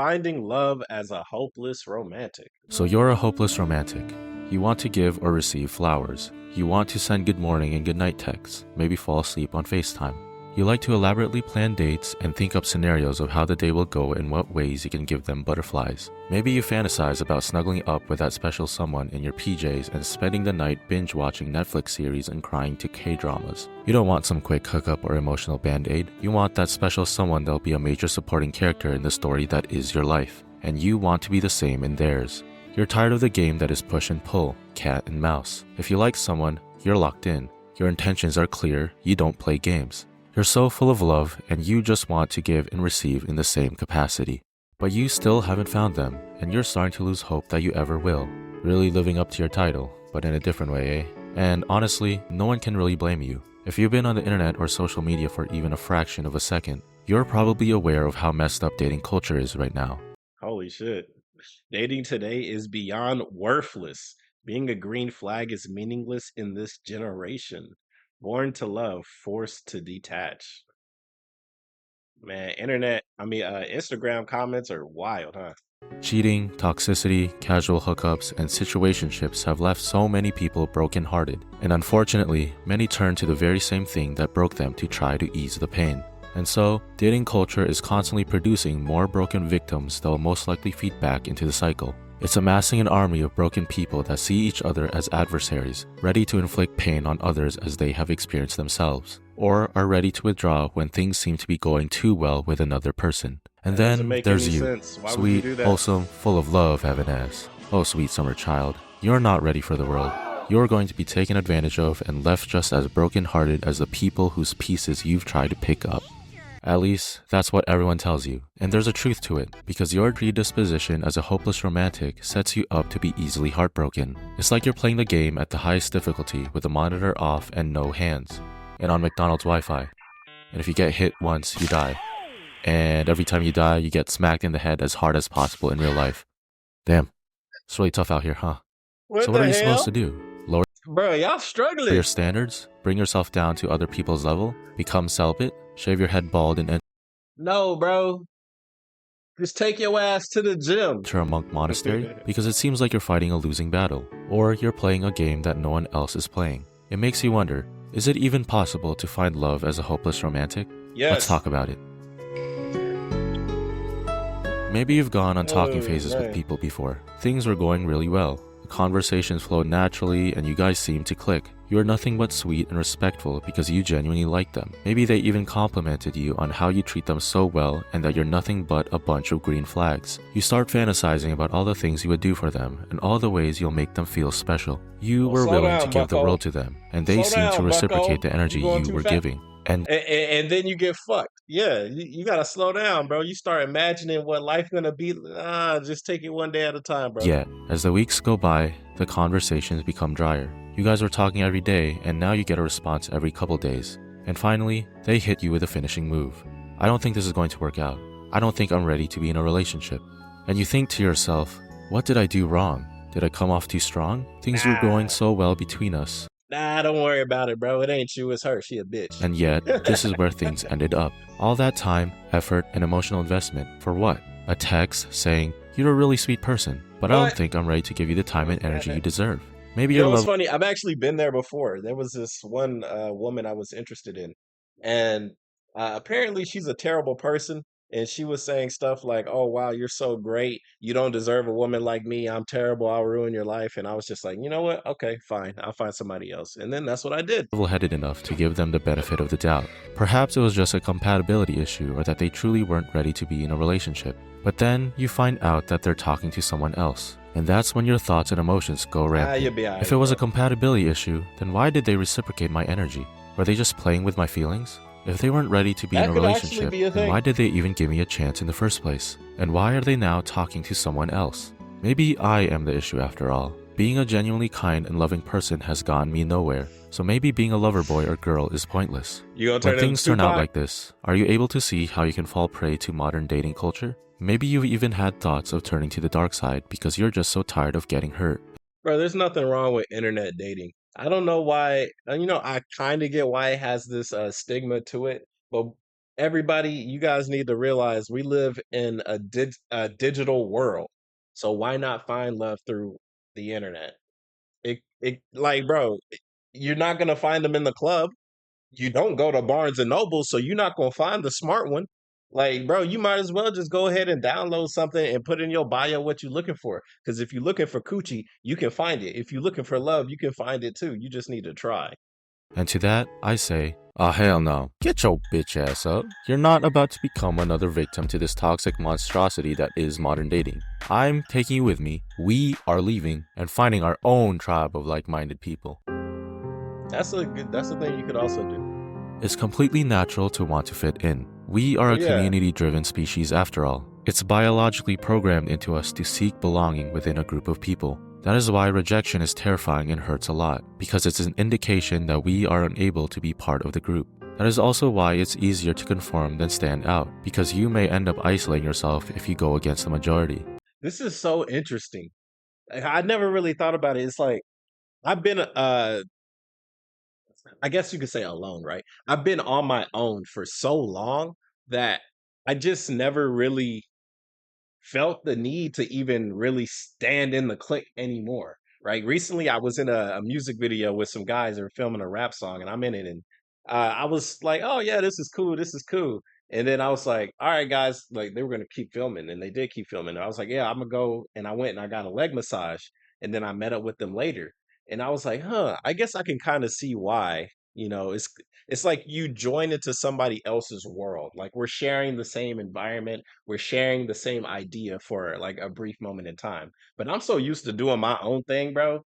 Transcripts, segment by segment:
finding love as a hopeless romantic. So you're a hopeless romantic. You want to give or receive flowers. You want to send good morning and good night texts, maybe fall asleep on FaceTime. You like to elaborately plan dates and think up scenarios of how the day will go and what ways you can give them butterflies. Maybe you fantasize about snuggling up with that special someone in your PJs and spending the night binge watching Netflix series and crying to K-dramas. You don't want some quick hookup or emotional band-aid. You want that special someone that'll be a major supporting character in the story that is your life. And you want to be the same in theirs. You're tired of the game that is push and pull, cat and mouse. If you like someone, you're locked in. Your intentions are clear, you don't play games. You're so full of love and you just want to give and receive in the same capacity. But you still haven't found them, and you're starting to lose hope that you ever will. Really living up to your title, but in a different way, eh? And honestly, no one can really blame you. If you've been on the internet or social media for even a fraction of a second, you're probably aware of how messed up dating culture is right now. Holy shit. Dating today is beyond worthless. Being a green flag is meaningless in this generation. Born to love, forced to detach. Man, Instagram comments are wild, huh? Cheating, toxicity, casual hookups, and situationships have left so many people brokenhearted, and unfortunately, many turn to the very same thing that broke them to try to ease the pain. And so, dating culture is constantly producing more broken victims that will most likely feed back into the cycle. It's amassing an army of broken people that see each other as adversaries, ready to inflict pain on others as they have experienced themselves, or are ready to withdraw when things seem to be going too well with another person. And That doesn't then make there's any you, sense. Why would you sweet, do that? wholesome, full of love, heaven ass. Oh, sweet summer child, you're not ready for the world. You're going to be taken advantage of and left just as brokenhearted as the people whose pieces you've tried to pick up. At least, that's what everyone tells you, and there's a truth to it, because your predisposition as a hopeless romantic sets you up to be easily heartbroken. It's like you're playing the game at the highest difficulty with the monitor off and no hands, and on McDonald's Wi-Fi. And if you get hit once, you die. And every time you die, you get smacked in the head as hard as possible in real life. Damn, it's really tough out here, huh? So What what are the you supposed to hell? do? Lower Bro, y'all your struggling. standards? Bring yourself down to other people's level? Become celibate? Shave your head bald and No, bro. Just take your ass to the gym. enter a monk monastery? Because it seems like you're fighting a losing battle, or you're playing a game that no one else is playing. It makes you wonder, is it even possible to find love as a hopeless romantic? Let's Yes. talk about it. Maybe you've gone on talking Oh, phases with man. people before. Things were going really well. The conversations flowed naturally and you guys seemed to click. You are nothing but sweet and respectful because you genuinely like them. Maybe they even complimented you on how you treat them so well and that you're nothing but a bunch of green flags. You start fantasizing about all the things you would do for them and all the ways you'll make them feel special. You Well, were slow willing to down, give the bucko. world to them, and they Slow seemed to down, reciprocate bucko. the energy You going you too were fast. giving. And And then you get fucked. Yeah, you gotta slow down, bro. You start imagining what life gonna be. Just take it one day at a time, bro. yet, as the weeks go by, the conversations become drier. You guys were talking every day, and now you get a response every couple days. And finally, they hit you with a finishing move. I don't think this is going to work out. I don't think I'm ready to be in a relationship. And you think to yourself, what did I do wrong? Did I come off too strong? Things were going Nah, so well between us. don't worry about it, bro. It ain't you, it's her. She a bitch. And yet, this is where things ended up. All that time, effort, and emotional investment, for what? A text saying, you're a really sweet person, but I don't What? think I'm ready to give you the time and energy you deserve. Maybe You your know what's love funny? I've actually been there before. There was this one woman I was interested in, and apparently she's a terrible person. And she was saying stuff like, "Oh wow, you're so great. You don't deserve a woman like me. I'm terrible. I'll ruin your life." And I was just like, you know what? Okay, fine. I'll find somebody else. And then that's what I did. level-headed enough to give them the benefit of the doubt. Perhaps it was just a compatibility issue or that they truly weren't ready to be in a relationship. But then you find out that they're talking to someone else. And that's when your thoughts and emotions go You'll rampant. be If it alright, was a bro. compatibility issue, then why did they reciprocate my energy? Were they just playing with my feelings? If they weren't ready to be in That a could actually relationship, be a then thing. why did they even give me a chance in the first place? And why are they now talking to someone else? Maybe I am the issue after all. Being a genuinely kind and loving person has gotten me nowhere, so maybe being a lover boy or girl is pointless. You gonna When turn things into turn out Tupac? like this, are you able to see how you can fall prey to modern dating culture? Maybe you've even had thoughts of turning to the dark side because you're just so tired of getting hurt. Bro, there's nothing wrong with internet dating. I don't know why. I kind of get why it has this stigma to it, but everybody, you guys need to realize we live in a digital world. So why not find love through the internet? It like, bro, you're not gonna find them in the club. You don't go to Barnes and Noble, so you're not gonna find the smart one. Like, bro, you might as well just go ahead and download something and put in your bio what you're looking for. Because if you're looking for coochie, you can find it. If you're looking for love, you can find it too. You just need to try. And to that, I say, ah, hell no. Get your bitch ass up. You're not about to become another victim to this toxic monstrosity that is modern dating. I'm taking you with me. We are leaving and finding our own tribe of like-minded people. That's a thing you could also do. It's completely natural to want to fit in. We are a Yeah. community-driven species after all. It's biologically programmed into us to seek belonging within a group of people. That is why rejection is terrifying and hurts a lot, because it's an indication that we are unable to be part of the group. That is also why it's easier to conform than stand out, because you may end up isolating yourself if you go against the majority. This is so interesting. I never really thought about it. It's like I've been I guess you could say alone, right? I've been on my own for so long that I just never really felt the need to even really stand in the clique anymore. Right. Recently, I was in a music video with some guys that were filming a rap song, and I'm in it. And I was like, oh, yeah, this is cool. This is cool. And then I was like, all right, guys, like they were going to keep filming, and they did keep filming. And I was like, yeah, I'm going to go. And I went and I got a leg massage. And then I met up with them later. And I was like, huh, I guess I can kind of see why. It's like you join into somebody else's world. Like we're sharing the same environment, we're sharing the same idea for like a brief moment in time. But I'm so used to doing my own thing, bro.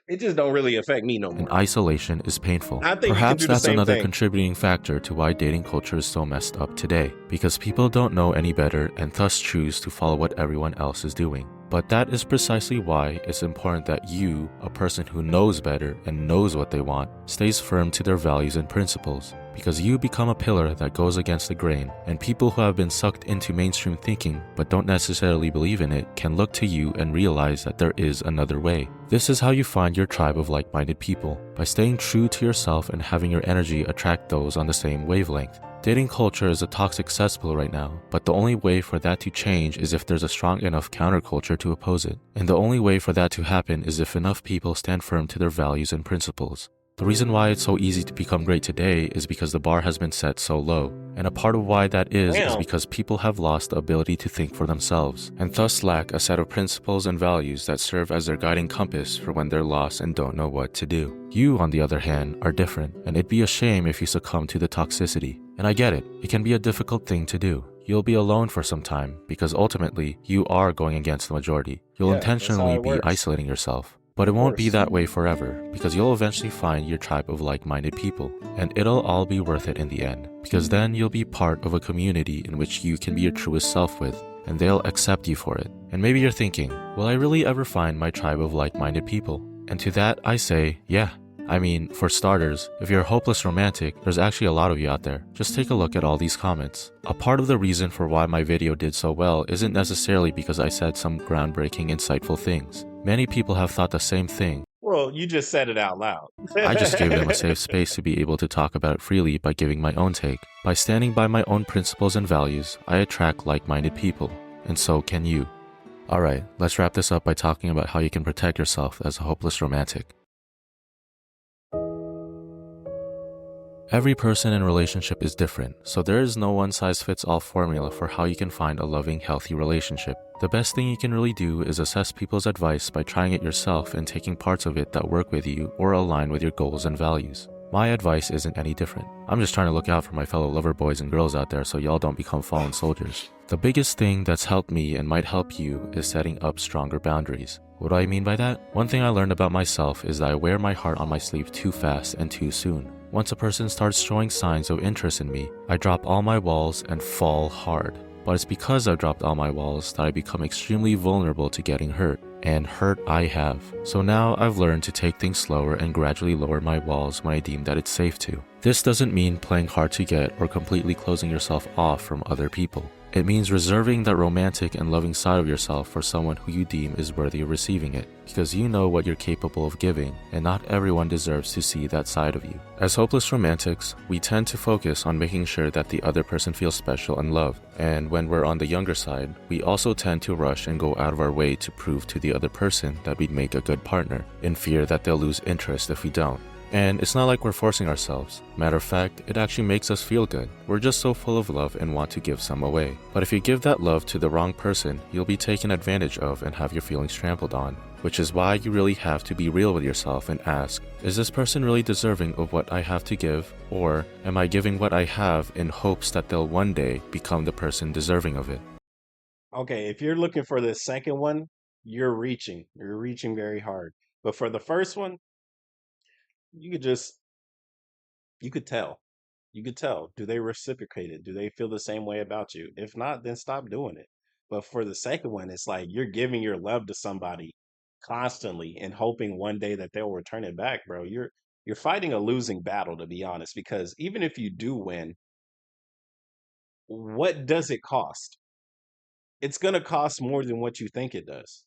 It just don't really affect me no And more. isolation is painful. I think you can Perhaps do the that's same another thing. contributing factor to why dating culture is so messed up today, because people don't know any better and thus choose to follow what everyone else is doing. But that is precisely why it's important that you, a person who knows better and knows what they want, stays firm to their values and principles, because you become a pillar that goes against the grain, and people who have been sucked into mainstream thinking but don't necessarily believe in it can look to you and realize that there is another way. This is how you find your tribe of like-minded people, by staying true to yourself and having your energy attract those on the same wavelength. Dating culture is a toxic cesspool right now, but the only way for that to change is if there's a strong enough counterculture to oppose it. And the only way for that to happen is if enough people stand firm to their values and principles. The reason why it's so easy to become great today is because the bar has been set so low. And a part of why that is Damn. because people have lost the ability to think for themselves, and thus lack a set of principles and values that serve as their guiding compass for when they're lost and don't know what to do. You, on the other hand, are different, and it'd be a shame if you succumb to the toxicity. And I get it, it can be a difficult thing to do. You'll be alone for some time, because ultimately, you are going against the majority. You'll Yeah, that's how intentionally it be works. isolating yourself. But it Of won't be course. that way forever, because you'll eventually find your tribe of like-minded people, and it'll all be worth it in the end, because then you'll be part of a community in which you can be your truest self with, and they'll accept you for it. And maybe you're thinking, will I really ever find my tribe of like-minded people? And to that I say, yeah. I mean, for starters, if you're a hopeless romantic, there's actually a lot of you out there. Just take a look at all these comments. A part of the reason for why my video did so well isn't necessarily because I said some groundbreaking, insightful things. Many people have thought the same thing. Well, you just said it out loud. I just gave them a safe space to be able to talk about it freely by giving my own take. By standing by my own principles and values, I attract like-minded people, and so can you. Alright, let's wrap this up by talking about how you can protect yourself as a hopeless romantic. Every person and relationship is different, so there is no one-size-fits-all formula for how you can find a loving, healthy relationship. The best thing you can really do is assess people's advice by trying it yourself and taking parts of it that work with you or align with your goals and values. My advice isn't any different. I'm just trying to look out for my fellow lover boys and girls out there so y'all don't become fallen soldiers. The biggest thing that's helped me and might help you is setting up stronger boundaries. What do I mean by that? One thing I learned about myself is that I wear my heart on my sleeve too fast and too soon. Once a person starts showing signs of interest in me, I drop all my walls and fall hard. But it's because I've dropped all my walls that I become extremely vulnerable to getting hurt. And hurt I have. So now I've learned to take things slower and gradually lower my walls when I deem that it's safe to. This doesn't mean playing hard to get or completely closing yourself off from other people. It means reserving that romantic and loving side of yourself for someone who you deem is worthy of receiving it, because you know what you're capable of giving, and not everyone deserves to see that side of you. As hopeless romantics, we tend to focus on making sure that the other person feels special and loved, and when we're on the younger side, we also tend to rush and go out of our way to prove to the other person that we'd make a good partner, in fear that they'll lose interest if we don't. And it's not like we're forcing ourselves. Matter of fact, it actually makes us feel good. We're just so full of love and want to give some away. But if you give that love to the wrong person, you'll be taken advantage of and have your feelings trampled on. Which is why you really have to be real with yourself and ask, is this person really deserving of what I have to give? Or am I giving what I have in hopes that they'll one day become the person deserving of it? Okay, if you're looking for the second one, you're reaching. You're reaching very hard. But for the first one, you could just you could tell. You could tell. Do they reciprocate it? Do they feel the same way about you? If not, then stop doing it. But for the second one, it's like you're giving your love to somebody constantly and hoping one day that they'll return it back, bro. You're fighting a losing battle, to be honest, because even if you do win, what does it cost? It's gonna cost more than what you think it does.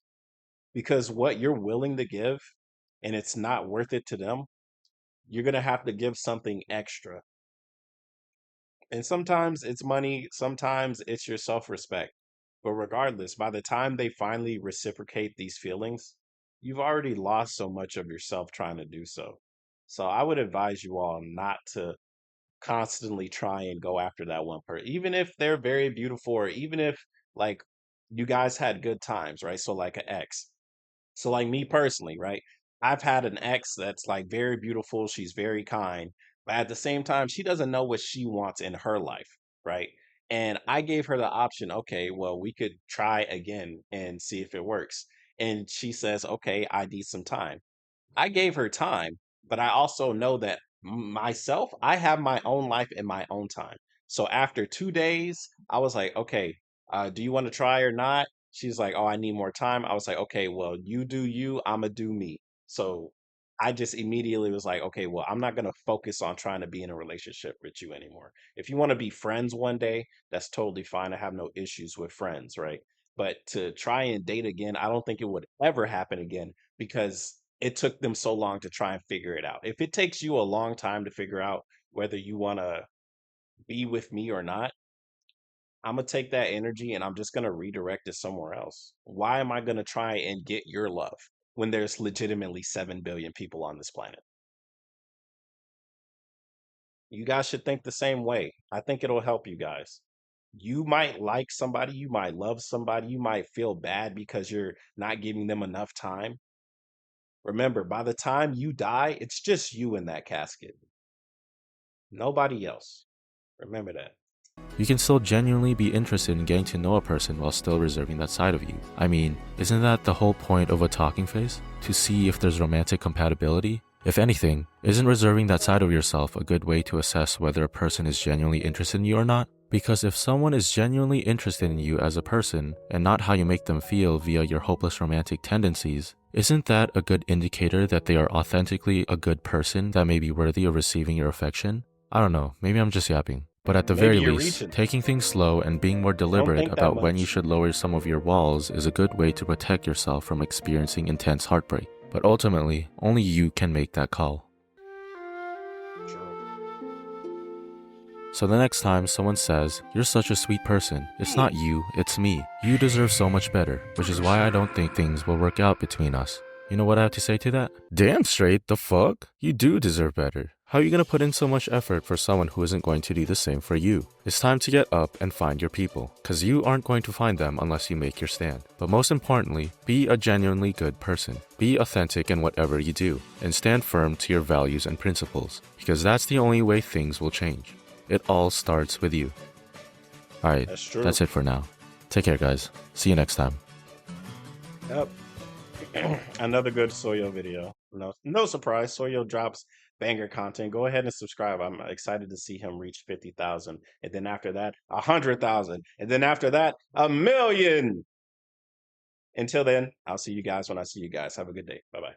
Because what you're willing to give and it's not worth it to them, you're gonna have to give something extra. And sometimes it's money, sometimes it's your self-respect. But regardless, by the time they finally reciprocate these feelings, you've already lost so much of yourself trying to do so. So I would advise you all not to constantly try and go after that one person, even if they're very beautiful, or even if like you guys had good times, right? So like an ex. So like me personally, right? I've had an ex that's like very beautiful, she's very kind, but at the same time, she doesn't know what she wants in her life, right? And I gave her the option, okay, well, we could try again and see if it works. And she says, okay, I need some time. I gave her time, but I also know that myself, I have my own life in my own time. So after 2 days, I was like, okay, do you want to try or not? She's like, oh, I need more time. I was like, okay, well, you do you, I'ma do me. So I just immediately was like, okay, well, I'm not gonna focus on trying to be in a relationship with you anymore. If you want to be friends one day, that's totally fine. I have no issues with friends, right? But to try and date again, I don't think it would ever happen again because it took them so long to try and figure it out. If it takes you a long time to figure out whether you want to be with me or not, I'm going to take that energy and I'm just going to redirect it somewhere else. Why am I going to try and get your love when there's legitimately 7 billion people on this planet? You guys should think the same way. I think it'll help you guys. You might like somebody, you might love somebody, you might feel bad because you're not giving them enough time. Remember, by the time you die, it's just you in that casket. Nobody else. Remember that. You can still genuinely be interested in getting to know a person while still reserving that side of you. I mean, isn't that the whole point of a talking phase? To see if there's romantic compatibility? If anything, isn't reserving that side of yourself a good way to assess whether a person is genuinely interested in you or not? Because if someone is genuinely interested in you as a person, and not how you make them feel via your hopeless romantic tendencies, isn't that a good indicator that they are authentically a good person that may be worthy of receiving your affection? I don't know, maybe I'm just yapping. But at the Maybe very you're least, reaching. taking things slow and being more Don't deliberate think that about when you much. should lower some of your walls is a good way to protect yourself from experiencing intense heartbreak. But ultimately, only you can make that call. True. So the next time someone says, "You're such a sweet person," it's not you, it's me. You deserve so much better, which is why I don't think things will work out between us. You know what I have to say to that? Damn straight, the fuck? You do deserve better. How are you gonna put in so much effort for someone who isn't going to do the same for you? It's time to get up and find your people, cause you aren't going to find them unless you make your stand. But most importantly, be a genuinely good person. Be authentic in whatever you do, and stand firm to your values and principles, because that's the only way things will change. It all starts with you. Alright, That's true. that's it for now. Take care, guys. See you next time. Yep. Another good Soyo video. No surprise. Soyo drops banger content. Go ahead and subscribe. I'm excited to see him reach 50,000. And then after that, 100,000. And then after that, 1,000,000. Until then, I'll see you guys when I see you guys. Have a good day. Bye bye.